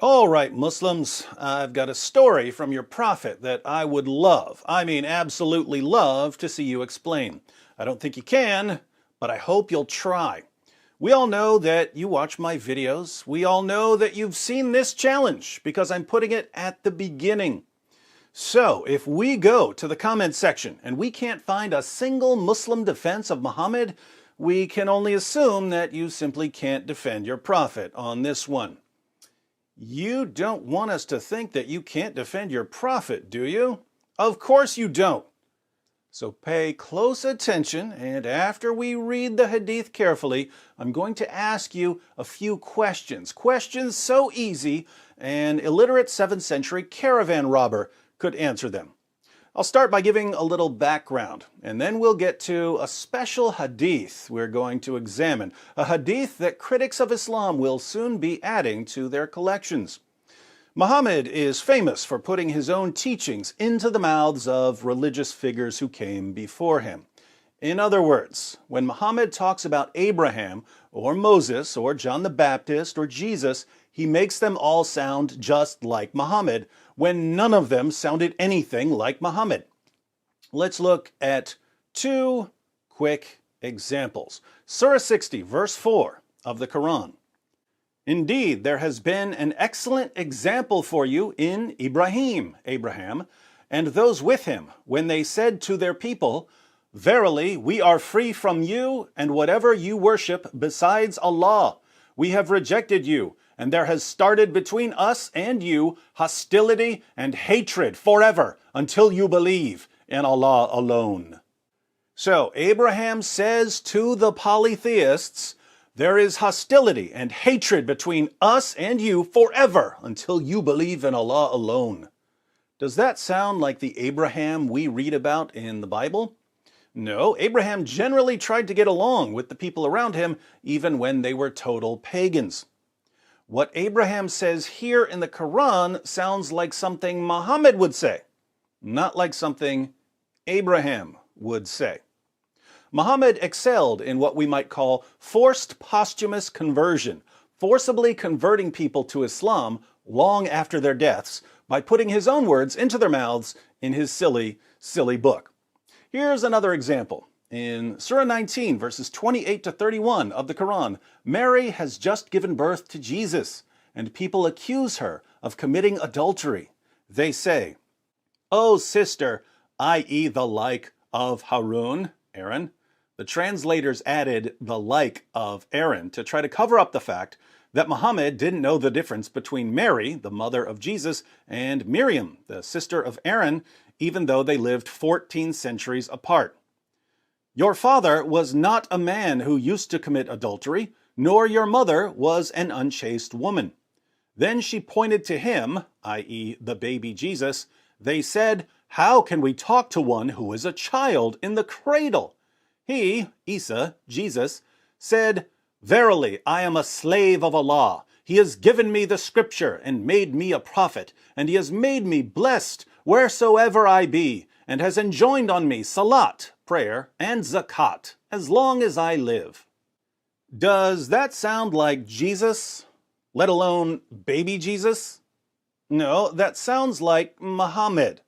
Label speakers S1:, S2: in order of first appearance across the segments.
S1: All right, Muslims, I've got a story from your prophet that I would love, absolutely love to see you explain. I don't think you can, but I hope you'll try. We all know that you watch my videos. We all know that you've seen this challenge because I'm putting it at the beginning. So, if we go to the comment section and we can't find a single Muslim defense of Muhammad, we can only assume that you simply can't defend your prophet on this one. You don't want us to think that you can't defend your prophet, do you? Of course you don't. So pay close attention, and after we read the hadith carefully, I'm going to ask you a few questions. Questions so easy, an illiterate 7th century caravan robber could answer them. I'll start by giving a little background, and then we'll get to a special hadith we're going to examine, a hadith that critics of Islam will soon be adding to their collections. Muhammad is famous for putting his own teachings into the mouths of religious figures who came before him. In other words, when Muhammad talks about Abraham, or Moses, or John the Baptist, or Jesus, he makes them all sound just like Muhammad, when none of them sounded anything like Muhammad. Let's look at two quick examples. Surah 60, verse 4 of the Quran. Indeed, there has been an excellent example for you in Abraham, and those with him, when they said to their people, Verily, we are free from you and whatever you worship besides Allah. We have rejected you, and there has started between us and you hostility and hatred forever until you believe in Allah alone. So Abraham says to the polytheists, there is hostility and hatred between us and you forever until you believe in Allah alone. Does that sound like the Abraham we read about in the Bible? No, Abraham generally tried to get along with the people around him even when they were total pagans. What Abraham says here in the Quran sounds like something Muhammad would say, not like something Abraham would say. Muhammad excelled in what we might call forced posthumous conversion, forcibly converting people to Islam long after their deaths by putting his own words into their mouths in his silly book. Here's another example. In Surah 19, verses 28 to 31 of the Quran, Mary has just given birth to Jesus, and people accuse her of committing adultery. They say, O sister, i.e. the like of Harun, Aaron. The translators added the like of Aaron to try to cover up the fact that Muhammad didn't know the difference between Mary, the mother of Jesus, and Miriam, the sister of Aaron, even though they lived 14 centuries apart. Your father was not a man who used to commit adultery, nor your mother was an unchaste woman. Then she pointed to him, i.e. the baby Jesus. They said, How can we talk to one who is a child in the cradle? He, Isa, Jesus, said, Verily, I am a slave of Allah. He has given me the scripture and made me a prophet, and he has made me blessed wheresoever I be, and has enjoined on me salat, prayer, and zakat, as long as I live. Does that sound like Jesus, let alone baby Jesus? No, that sounds like Muhammad.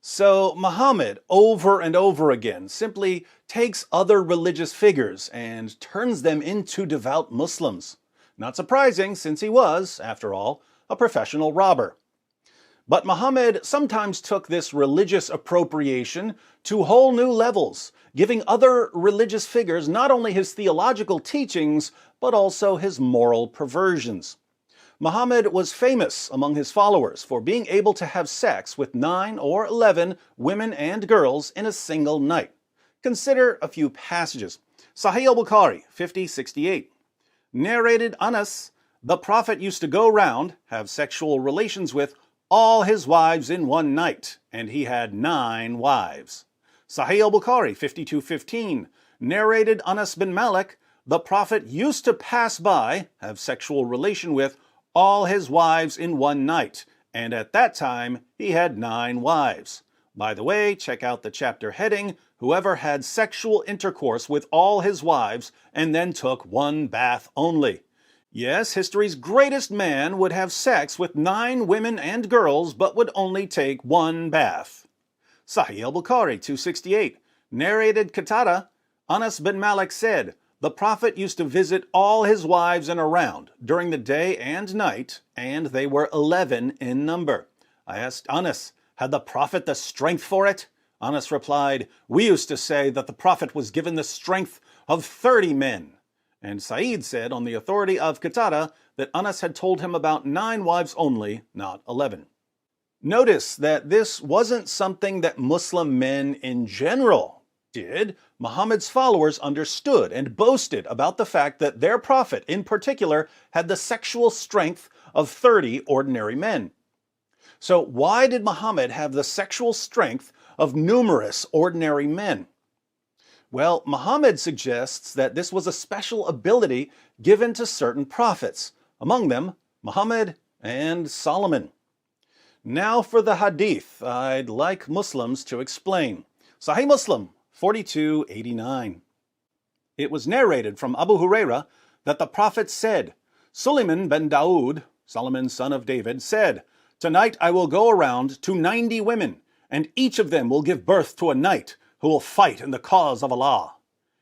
S1: So Muhammad, over and over again, simply takes other religious figures and turns them into devout Muslims. Not surprising, since he was, after all, a professional robber. But Muhammad sometimes took this religious appropriation to whole new levels, giving other religious figures not only his theological teachings, but also his moral perversions. Muhammad was famous among his followers for being able to have sex with 9 or 11 women and girls in a single night. Consider a few passages. Sahih al-Bukhari, 5068. Narrated Anas, the Prophet used to go round, have sexual relations with all his wives in one night, and he had 9 wives. Sahih al-Bukhari, 5215. Narrated Anas bin Malik, the Prophet used to pass by, have sexual relation with all his wives in one night, and at that time he had 9 wives. By the way, check out the chapter heading, Whoever had sexual intercourse with all his wives and then took one bath only. Yes, history's greatest man would have sex with 9 women and girls, but would only take 1 bath. Sahih al-Bukhari 268, narrated Qatada, Anas bin Malik said, the Prophet used to visit all his wives in a round during the day and night, and they were 11 in number. I asked Anas, had the Prophet the strength for it? Anas replied, we used to say that the Prophet was given the strength of 30 men. And Sa'id said, on the authority of Qatada, that Anas had told him about 9 wives only, not 11. Notice that this wasn't something that Muslim men in general did. Muhammad's followers understood and boasted about the fact that their prophet, in particular, had the sexual strength of 30 ordinary men. So why did Muhammad have the sexual strength of numerous ordinary men? Well, Muhammad suggests that this was a special ability given to certain prophets, among them Muhammad and Solomon. Now for the hadith I'd like Muslims to explain. Sahih Muslim 4289. It was narrated from Abu Huraira that the Prophet said, Suleiman ben Daud, Solomon son of David, said, tonight I will go around to 90 women, and each of them will give birth to a knight who will fight in the cause of Allah.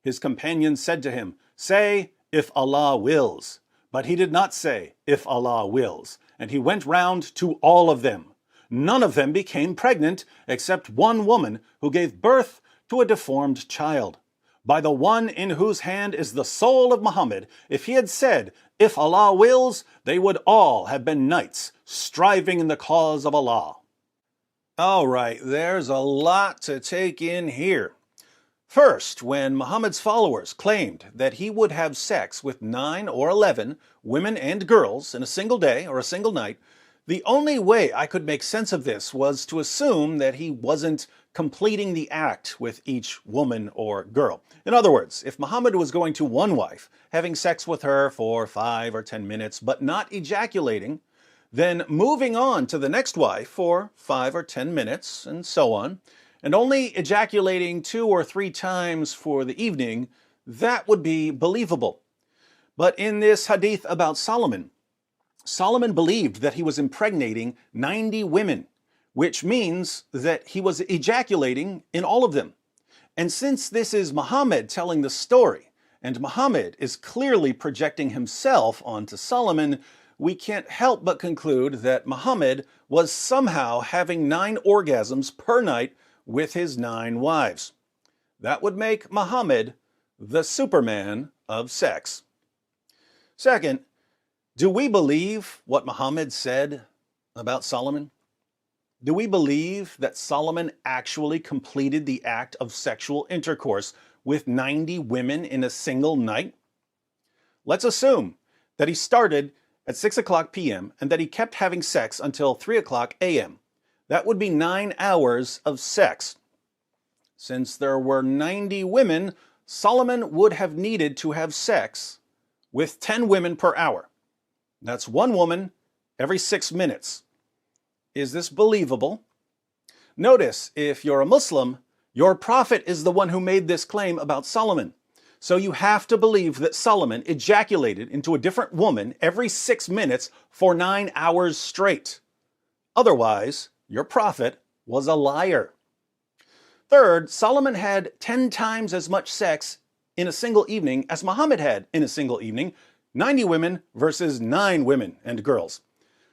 S1: His companions said to him, say, if Allah wills. But he did not say, if Allah wills, and he went round to all of them. None of them became pregnant except one woman who gave birth to a deformed child. By the one in whose hand is the soul of Muhammad, if he had said, if Allah wills, they would all have been knights striving in the cause of Allah. All right, there's a lot to take in here. First, when Muhammad's followers claimed that he would have sex with 9 or 11 women and girls in a single day or a single night, the only way I could make sense of this was to assume that he wasn't completing the act with each woman or girl. In other words, if Muhammad was going to one wife, having sex with her for 5 or 10 minutes, but not ejaculating, then moving on to the next wife for 5 or 10 minutes, and so on, and only ejaculating 2 or 3 times for the evening, that would be believable. But in this hadith about Solomon, Solomon believed that he was impregnating 90 women, which means that he was ejaculating in all of them. And since this is Muhammad telling the story, and Muhammad is clearly projecting himself onto Solomon, we can't help but conclude that Muhammad was somehow having 9 orgasms per night with his 9 wives. That would make Muhammad the Superman of sex. Second, do we believe what Muhammad said about Solomon? Do we believe that Solomon actually completed the act of sexual intercourse with 90 women in a single night? Let's assume that he started at 6 o'clock p.m. and that he kept having sex until 3 o'clock a.m. That would be 9 hours of sex. Since there were 90 women, Solomon would have needed to have sex with 10 women per hour. That's 1 woman every 6 minutes. Is this believable? Notice, if you're a Muslim, your prophet is the one who made this claim about Solomon. So you have to believe that Solomon ejaculated into a different woman every 6 minutes for 9 hours straight. Otherwise, your prophet was a liar. Third, Solomon had 10 times as much sex in a single evening as Muhammad had in a single evening, 90 women versus 9 women and girls.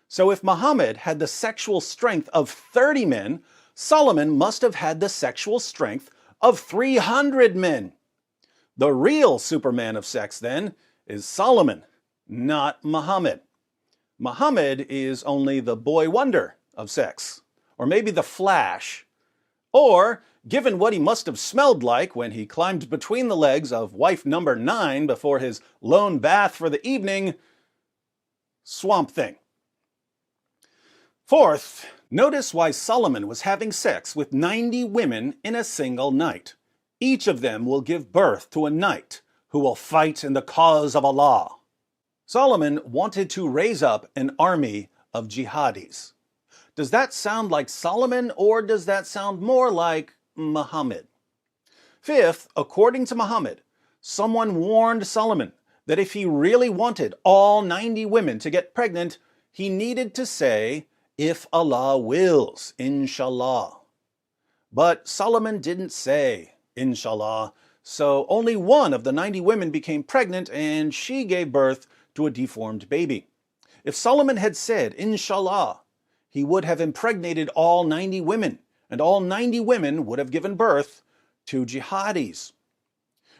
S1: So if Muhammad had the sexual strength of 30 men, Solomon must have had the sexual strength of 300 men. The real Superman of sex, then, is Solomon, not Muhammad. Muhammad is only the boy wonder of sex, or maybe the Flash. Or, given what he must have smelled like when he climbed between the legs of wife number 9 before his lone bath for the evening, Swamp Thing. Fourth, notice why Solomon was having sex with 90 women in a single night. Each of them will give birth to a knight who will fight in the cause of Allah. Solomon wanted to raise up an army of jihadis. Does that sound like Solomon, or does that sound more like Muhammad? Fifth, according to Muhammad, someone warned Solomon that if he really wanted all 90 women to get pregnant, he needed to say, if Allah wills, inshallah. But Solomon didn't say, inshallah, so only one of the 90 women became pregnant and she gave birth to a deformed baby. If Solomon had said, inshallah, he would have impregnated all 90 women, and all 90 women would have given birth to jihadis.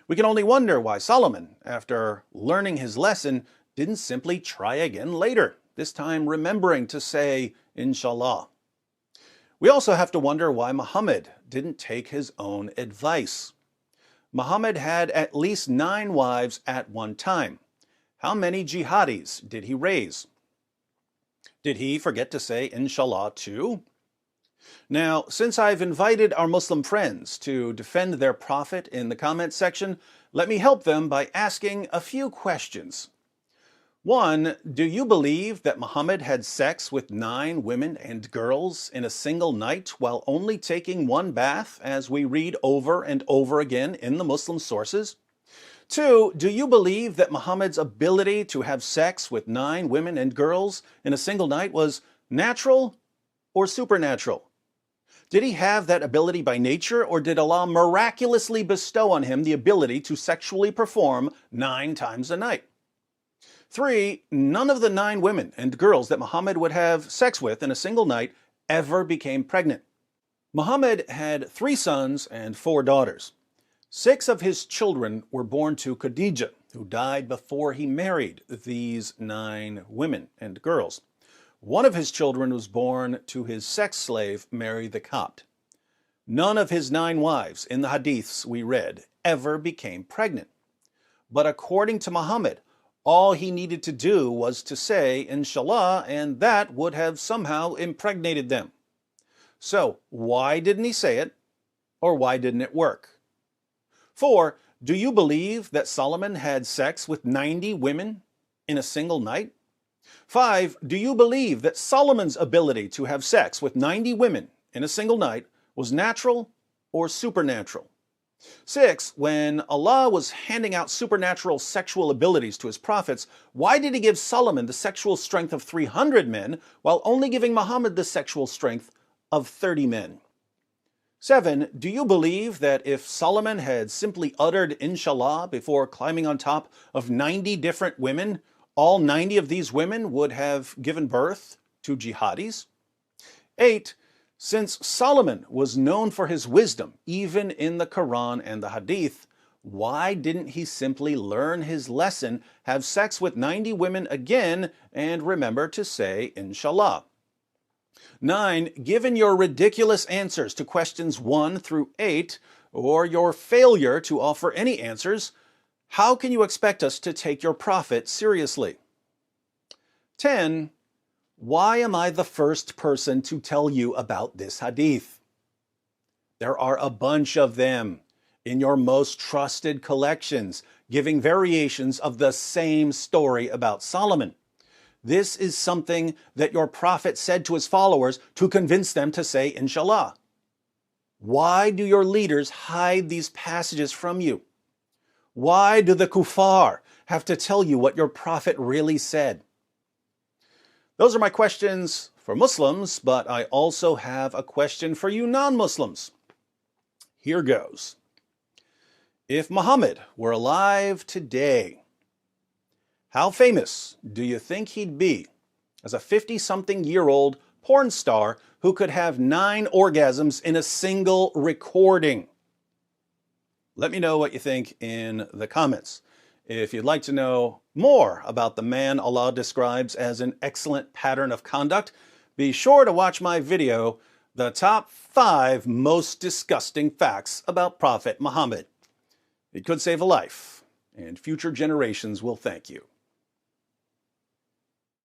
S1: We can only wonder why Solomon, after learning his lesson, didn't simply try again later, this time remembering to say, inshallah. We also have to wonder why Muhammad didn't take his own advice. Muhammad had at least 9 wives at one time. How many jihadis did he raise? Did he forget to say inshallah too? Now, since I've invited our Muslim friends to defend their prophet in the comments section, let me help them by asking a few questions. 1. Do you believe that Muhammad had sex with 9 women and girls in a single night while only taking 1 bath, as we read over and over again in the Muslim sources? 2. Do you believe that Muhammad's ability to have sex with 9 women and girls in a single night was natural or supernatural? Did he have that ability by nature, or did Allah miraculously bestow on him the ability to sexually perform 9 times a night? 3. None of the 9 women and girls that Muhammad would have sex with in a single night ever became pregnant. Muhammad had 3 sons and 4 daughters. 6 of his children were born to Khadijah, who died before he married these 9 women and girls. 1 of his children was born to his sex slave, Mary the Copt. None of his 9 wives in the hadiths we read ever became pregnant. But according to Muhammad, all he needed to do was to say, inshallah, and that would have somehow impregnated them. So, why didn't he say it, or why didn't it work? 4. Do you believe that Solomon had sex with 90 women in a single night? 5. Do you believe that Solomon's ability to have sex with 90 women in a single night was natural or supernatural? 6. When Allah was handing out supernatural sexual abilities to his prophets, why did he give Solomon the sexual strength of 300 men while only giving Muhammad the sexual strength of 30 men? 7. Do you believe that if Solomon had simply uttered inshallah before climbing on top of 90 different women, all 90 of these women would have given birth to jihadis? 8. Since Solomon was known for his wisdom, even in the Quran and the Hadith, why didn't he simply learn his lesson, have sex with 90 women again, and remember to say inshallah? 9. Given your ridiculous answers to questions 1 through 8, or your failure to offer any answers, how can you expect us to take your prophet seriously? 10. Why am I the first person to tell you about this hadith? There are a bunch of them in your most trusted collections, giving variations of the same story about Solomon. This is something that your prophet said to his followers to convince them to say inshallah. Why do your leaders hide these passages from you? Why do the kuffar have to tell you what your prophet really said? Those are my questions for Muslims, but I also have a question for you non-Muslims. Here goes. If Muhammad were alive today, how famous do you think he'd be as a 50-something-year-old porn star who could have 9 orgasms in a single recording? Let me know what you think in the comments. If you'd like to know more about the man Allah describes as an excellent pattern of conduct, be sure to watch my video, The Top 5 Most Disgusting Facts About Prophet Muhammad. It could save a life, and future generations will thank you.